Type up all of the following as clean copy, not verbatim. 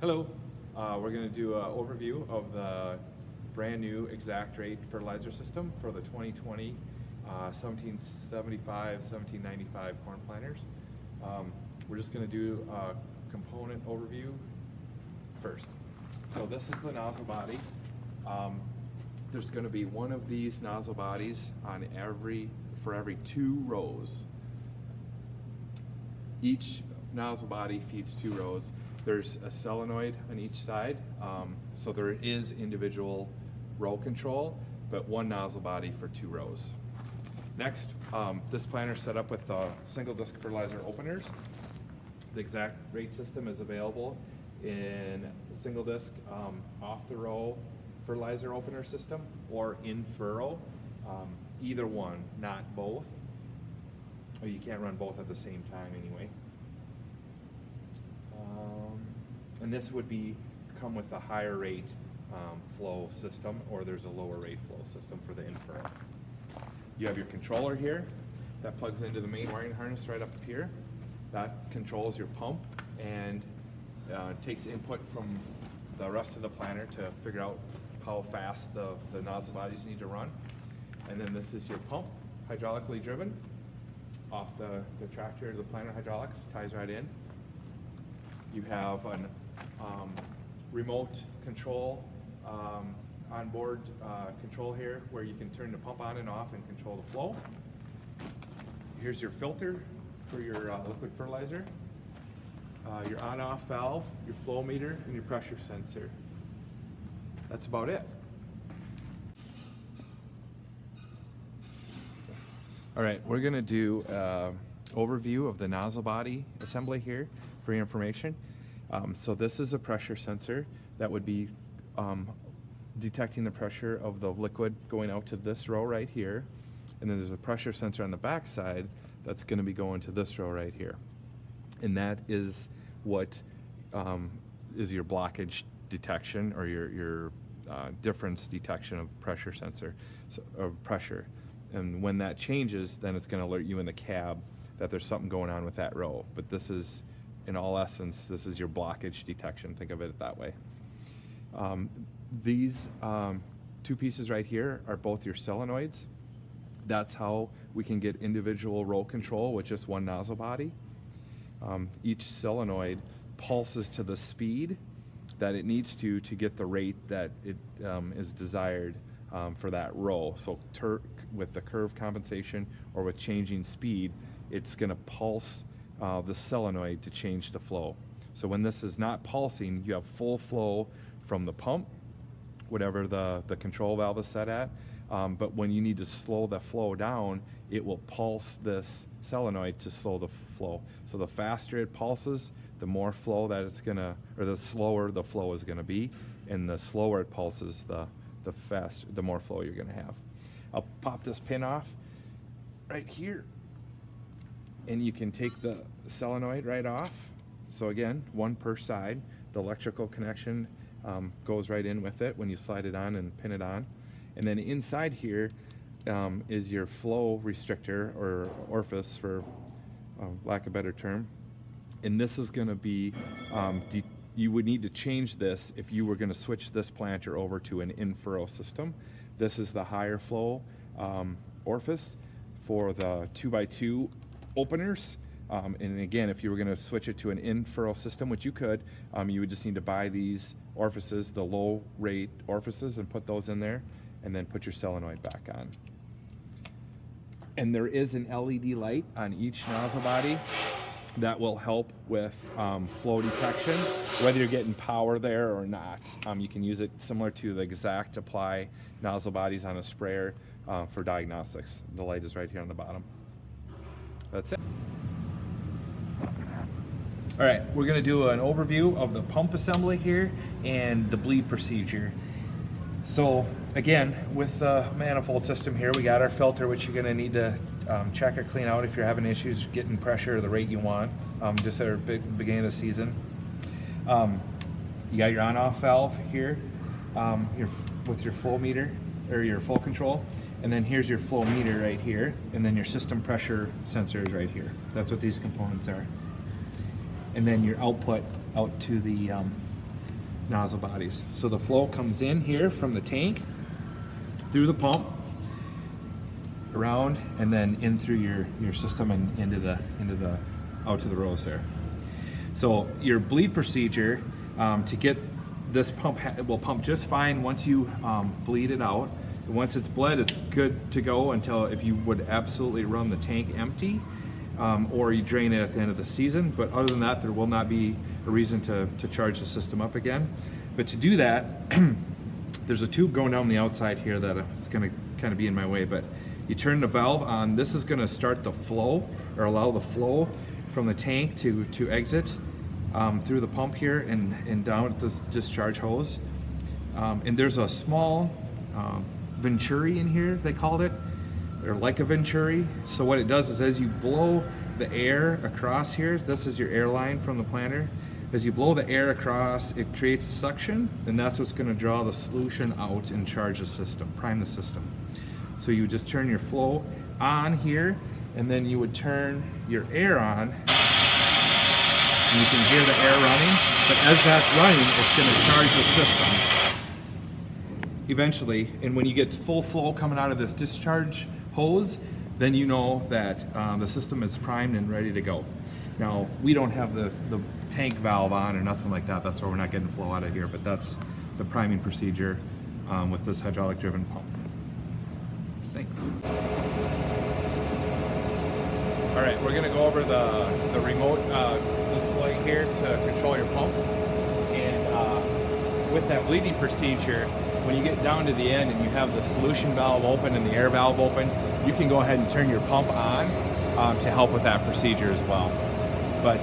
Hello, we're going to do an overview of the brand new ExactRate Fertilizer system for the 2020 1775-1795 corn planters. We're just going to do a component overview first. So this is the nozzle body. There's going to be one of these nozzle bodies on for every 2 rows. Each nozzle body feeds 2 rows. There's a solenoid on each side, so there is individual row control, but one nozzle body for 2 rows. Next, this planter is set up with single disc fertilizer openers. The ExactRate system is available in single disc off the row fertilizer opener system or in furrow, either one, not both. Or you can't run both at the same time anyway. And this would come with a higher rate flow system, or there's a lower rate flow system for the in-furrow. You have your controller here that plugs into the main wiring harness right up here. That controls your pump and takes input from the rest of the planter to figure out how fast the nozzle bodies need to run. And then this is your pump, hydraulically driven off the tractor. The planter hydraulics ties right in. You have an remote control, onboard control here where you can turn the pump on and off and control the flow. Here's your filter for your liquid fertilizer, your on-off valve, your flow meter, and your pressure sensor. That's about it. All right, we're gonna do an overview of the nozzle body assembly here for your information. So this is a pressure sensor that would be detecting the pressure of the liquid going out to this row right here. And then there's a pressure sensor on the back side that's going to be going to this row right here. And that is what is your blockage detection, or your difference detection of pressure sensor, of pressure. And when that changes, then it's going to alert you in the cab that there's something going on with that row. But this is, in all essence, this is your blockage detection. Think of it that way. These 2 pieces right here are both your solenoids. That's how we can get individual row control with just one nozzle body. Each solenoid pulses to the speed that it needs to get the rate that it is desired for that row. So with the curve compensation or with changing speed, it's going to pulse the solenoid to change the flow. So when this is not pulsing, you have full flow from the pump, whatever the control valve is set at. But when you need to slow the flow down, it will pulse this solenoid to slow the flow. So the faster it pulses, the more flow that it's gonna, or the slower the flow is gonna be, and the slower it pulses, the faster, the more flow you're gonna have. I'll pop this pin off right here, and you can take the solenoid right off. So again, one per side. The electrical connection goes right in with it when you slide it on and pin it on. And then inside here is your flow restrictor, or orifice for lack of a better term. And this is going to be, you would need to change this if you were going to switch this planter over to an in-furrow system. This is the higher flow orifice for the 2x2 openers. And again, if you were going to switch it to an in-furrow system, which you could, you would just need to buy these orifices, the low rate orifices, and put those in there, and then put your solenoid back on. And there is an LED light on each nozzle body that will help with flow detection, whether you're getting power there or not. You can use it similar to the ExactApply nozzle bodies on a sprayer for diagnostics. The light is right here on the bottom. That's it. All right, we're gonna do an overview of the pump assembly here and the bleed procedure. So again, with the manifold system here, we got our filter, which you're gonna need to check or clean out if you're having issues getting pressure or the rate you want, just at the beginning of the season. You got your on-off valve here with your flow meter, or your flow control. And then here's your flow meter right here, and then your system pressure sensor is right here. That's what these components are. And then your output out to the nozzle bodies. So the flow comes in here from the tank, through the pump, around, and then in through your system and into the out to the rows there. So your bleed procedure to get this pump will pump just fine once you bleed it out. Once it's bled, it's good to go until if you would absolutely run the tank empty, or you drain it at the end of the season. But other than that, there will not be a reason to charge the system up again. But to do that, there's a tube going down the outside here that it's going to kind of be in my way, but you turn the valve on. This is going to start the flow, or allow the flow from the tank to exit through the pump here and down at this discharge hose. And there's a small venturi in here, they called it, or like a venturi. So what it does is as you blow the air across here, this is your air line from the planter. As you blow the air across, it creates suction, and that's what's going to draw the solution out and charge the system, prime the system. So you just turn your flow on here, and then you would turn your air on, and you can hear the air running. But as that's running, it's going to charge the system eventually. And when you get full flow coming out of this discharge hose, then you know that the system is primed and ready to go. Now, we don't have the tank valve on or nothing like that. That's why we're not getting flow out of here, but that's the priming procedure with this hydraulic driven pump. Thanks. All right, we're gonna go over the remote display here to control your pump. And with that bleeding procedure, when you get down to the end and you have the solution valve open and the air valve open, you can go ahead and turn your pump on to help with that procedure as well. But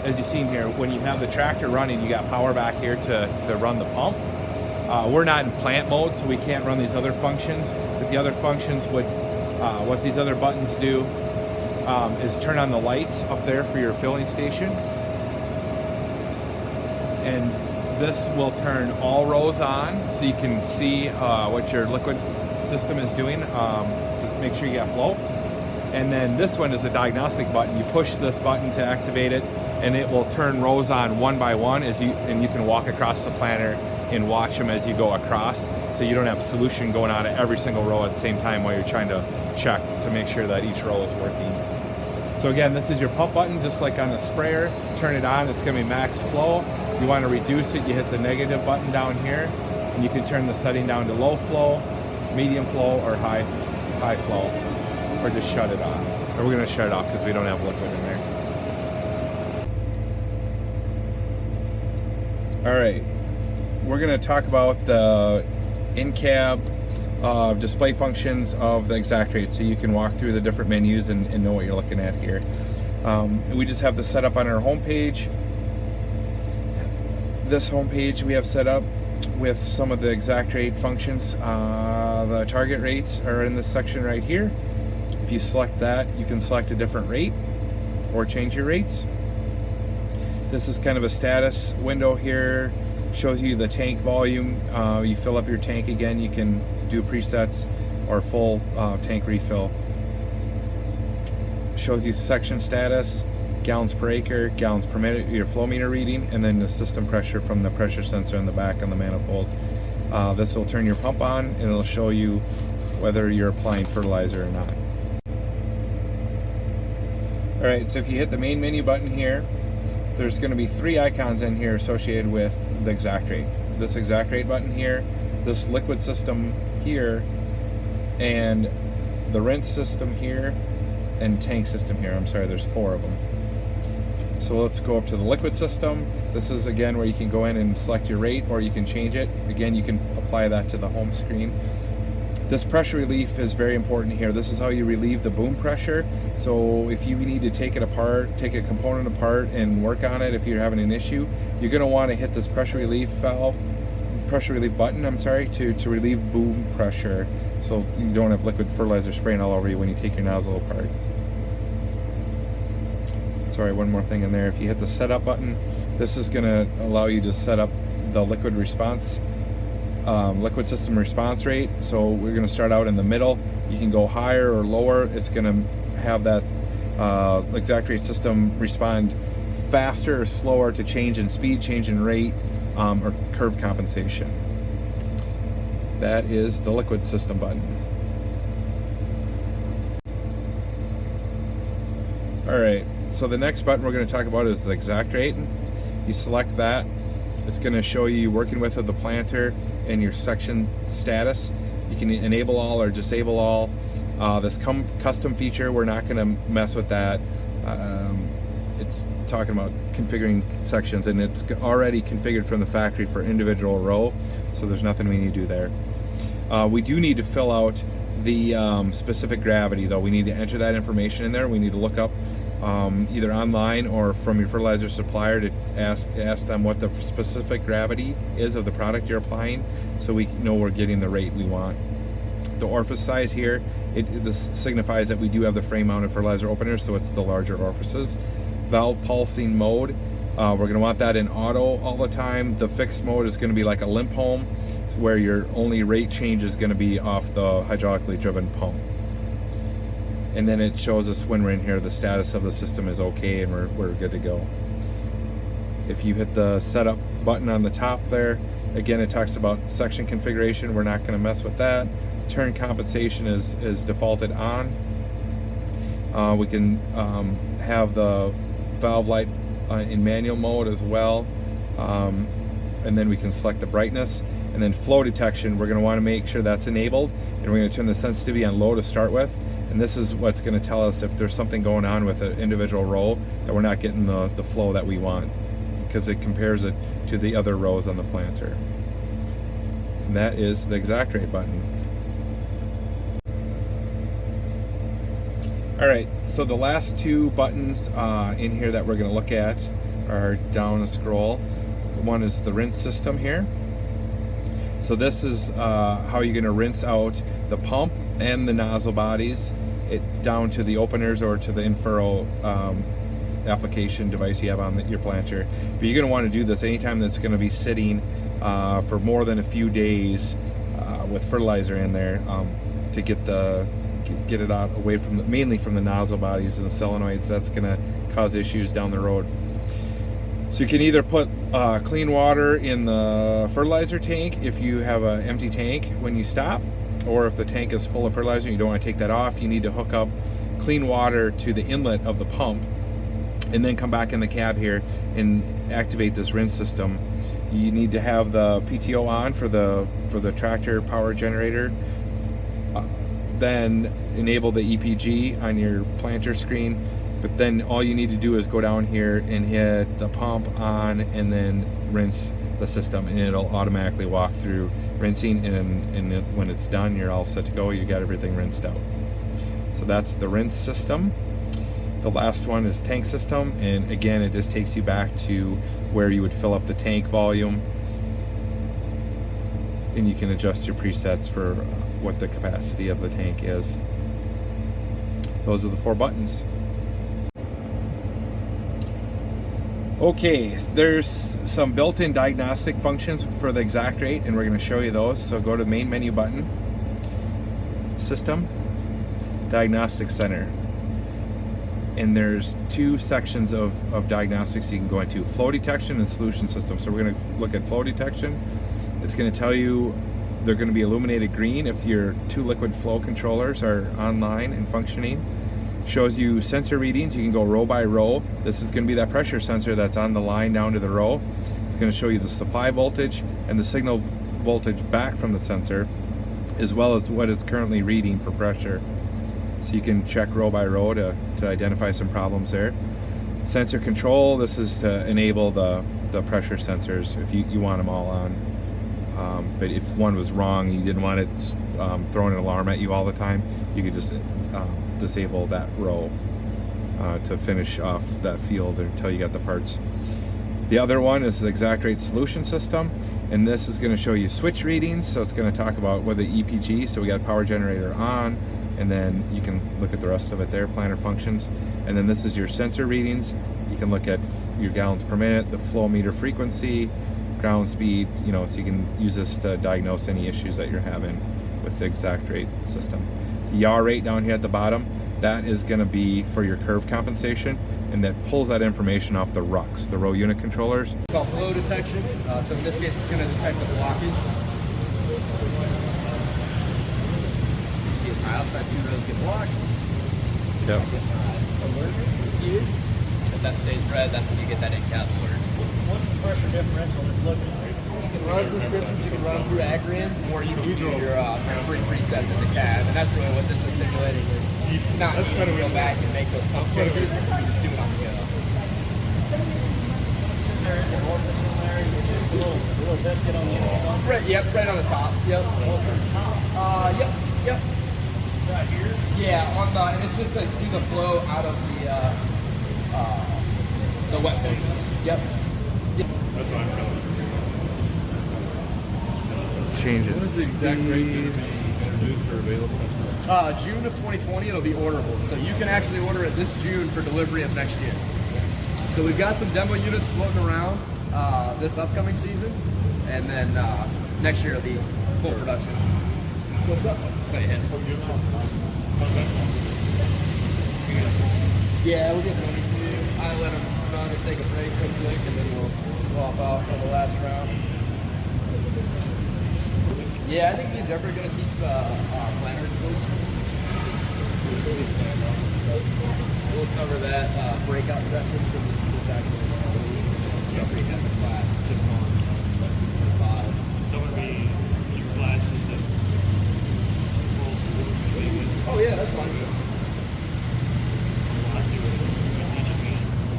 as you've seen here, when you have the tractor running, you got power back here to run the pump. We're not in plant mode, so we can't run these other functions. But the other functions would, what these other buttons do is turn on the lights up there for your filling station. And this will turn all rows on so you can see what your liquid system is doing to make sure you got flow. And then this one is a diagnostic button. You push this button to activate it, and it will turn rows on one by one and you can walk across the planter and watch them as you go across, so you don't have solution going on at every single row at the same time while you're trying to check to make sure that each row is working. So again, this is your pump button, just like on the sprayer. Turn it on, it's gonna be max flow. You wanna reduce it, you hit the negative button down here, and you can turn the setting down to low flow, medium flow, or high flow, or just shut it off. Or we're gonna shut it off because we don't have liquid in there. All right, we're gonna talk about the in-cab display functions of the ExactRate, so you can walk through the different menus and know what you're looking at here. We just have this set up on our homepage. This homepage we have set up with some of the ExactRate functions. The target rates are in this section right here. If you select that, you can select a different rate or change your rates. This is kind of a status window here. Shows you the tank volume. You fill up your tank again, you can do presets or full tank refill. Shows you section status, gallons per acre, gallons per minute, your flow meter reading, and then the system pressure from the pressure sensor in the back on the manifold. This will turn your pump on and it'll show you whether you're applying fertilizer or not. Alright, so if you hit the main menu button here, there's going to be 3 icons in here associated with the ExactRate. This ExactRate button here, this liquid system here, and the rinse system here, and tank system here. I'm sorry, there's 4 of them. So let's go up to the liquid system. This is again where you can go in and select your rate, or you can change it. Again, you can apply that to the home screen. This pressure relief is very important here. This is how you relieve the boom pressure. So if you need to take it apart, take a component apart and work on it, if you're having an issue, you're gonna wanna hit this pressure relief button, I'm sorry, to relieve boom pressure, so you don't have liquid fertilizer spraying all over you when you take your nozzle apart. Sorry, one more thing in there. If you hit the setup button, this is gonna allow you to set up the liquid response, liquid system response rate. So we're going to start out in the middle. You can go higher or lower. It's going to have that ExactRate system respond faster or slower to change in speed, change in rate, or curve compensation. That is the liquid system button. All right, so the next button we're going to talk about is the ExactRate. You select that. It's going to show you working with the planter and your section status. You can enable all or disable all. This custom feature, we're not going to mess with that. It's talking about configuring sections, and it's already configured from the factory for individual row, so there's nothing we need to do there. We do need to fill out the specific gravity, though. We need to enter that information in there. We need to look up either online or from your fertilizer supplier to ask them what the specific gravity is of the product you're applying, so we know we're getting the rate we want. The orifice size here, this signifies that we do have the frame mounted fertilizer openers, so it's the larger orifices. Valve pulsing mode, we're going to want that in auto all the time. The fixed mode is going to be like a limp home, where your only rate change is going to be off the hydraulically driven pump. And then it shows us when we're in here, the status of the system is okay and we're good to go. If you hit the setup button on the top there, again, it talks about section configuration. We're not going to mess with that. Turn compensation is defaulted on. We can have the valve light in manual mode as well, and then we can select the brightness. And then flow detection, we're going to want to make sure that's enabled, and we're going to turn the sensitivity on low to start with. And this is what's going to tell us if there's something going on with an individual row, that we're not getting the flow that we want, because it compares it to the other rows on the planter. And that is the ExactRate button. All right, so the last two buttons in here that we're going to look at are down a scroll. One is the rinse system here. So this is how you're going to rinse out the pump and the nozzle bodies down to the openers or to the in-furrow application device you have on your planter. But you're going to want to do this anytime that's going to be sitting for more than a few days with fertilizer in there to get it out away from mainly from the nozzle bodies and the solenoids. That's going to cause issues down the road. So you can either put clean water in the fertilizer tank if you have an empty tank when you stop, or if the tank is full of fertilizer and you don't want to take that off, you need to hook up clean water to the inlet of the pump and then come back in the cab here and activate this rinse system. You need to have the PTO on for the tractor power generator, then enable the EPG on your planter screen. But then all you need to do is go down here and hit the pump on and then rinse the system, and it'll automatically walk through rinsing, and when it's done, you're all set to go. You got everything rinsed out. So that's the rinse system. The last one is tank system, and again, it just takes you back to where you would fill up the tank volume, and you can adjust your presets for what the capacity of the tank is. Those are the 4 buttons. Okay, there's some built-in diagnostic functions for the ExactRate, and we're going to show you those. So go to the main menu button, System, Diagnostic Center. And there's 2 sections of diagnostics you can go into: flow detection and solution system. So we're going to look at flow detection. It's going to tell you they're going to be illuminated green if your 2 liquid flow controllers are online and functioning. Shows you sensor readings. You can go row by row. This is going to be that pressure sensor that's on the line down to the row. It's going to show you the supply voltage and the signal voltage back from the sensor, as well as what it's currently reading for pressure. So you can check row by row to identify some problems there. Sensor control, this is to enable the pressure sensors if you want them all on. But if one was wrong, you didn't want it throwing an alarm at you all the time, you could just disable that row to finish off that field until you got the parts. The other one is the ExactRate solution system, and this is going to show you switch readings. So it's going to talk about whether EPG, so we got power generator on, and then you can look at the rest of it there, planner functions. And then this is your sensor readings. You can look at your gallons per minute, the flow meter frequency, ground speed, so you can use this to diagnose any issues that you're having with the ExactRate system. The yaw rate down here at the bottom, that is going to be for your curve compensation. and that pulls that information off the RUCs, the row unit controllers. It's called flow detection. So in this case, it's going to detect the blockage. You see my outside 2 rows get blocked. Yep. Alert here. If that stays red, that's when you get that in-cab alert. What's the pressure differential that's looking like? You can run prescriptions, you can run them through Agrian, or you can do your free presets in the cab. And that's really what this is simulating is not needing to go back and make those pump changes. You just do it on the go. There is an orifice in there. It's just a little biscuit on the end. Right, yep, right on the top. Yep. Yep. Right here? Yeah, on the, and it's just to do the flow out of the wet phase. Yep. That's what I'm telling you. Change it. What is the exact rate going to be introduced for available customers? June of 2020, it'll be orderable. So you can actually order it this June for delivery of next year. So we've got some demo units floating around this upcoming season, and then next year it'll be full production. What's up? Say ahead. Yeah, we'll get ready for you. I let them run and take a break real quick, and then we'll swap out for the last round. Yeah, I think me and Jeff are going to teach planner tools. We'll cover that breakout session for this actual week. Jeffrey has a class just on 5. So it would be your classes to Oh yeah, that's fine.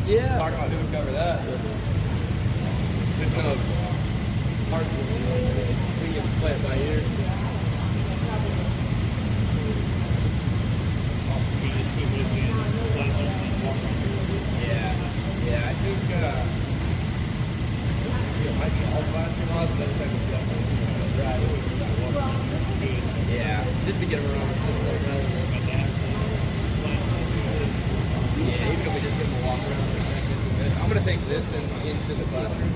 Yeah. Talk about doing cover that. But it's kind of hard to we can play it by ear. Yeah, I think it might be all classroom laws, but that's yeah, just to get them around the system rather than yeah, even if we just give them a walk around for 10, 15 minutes. I'm gonna take this into the classroom.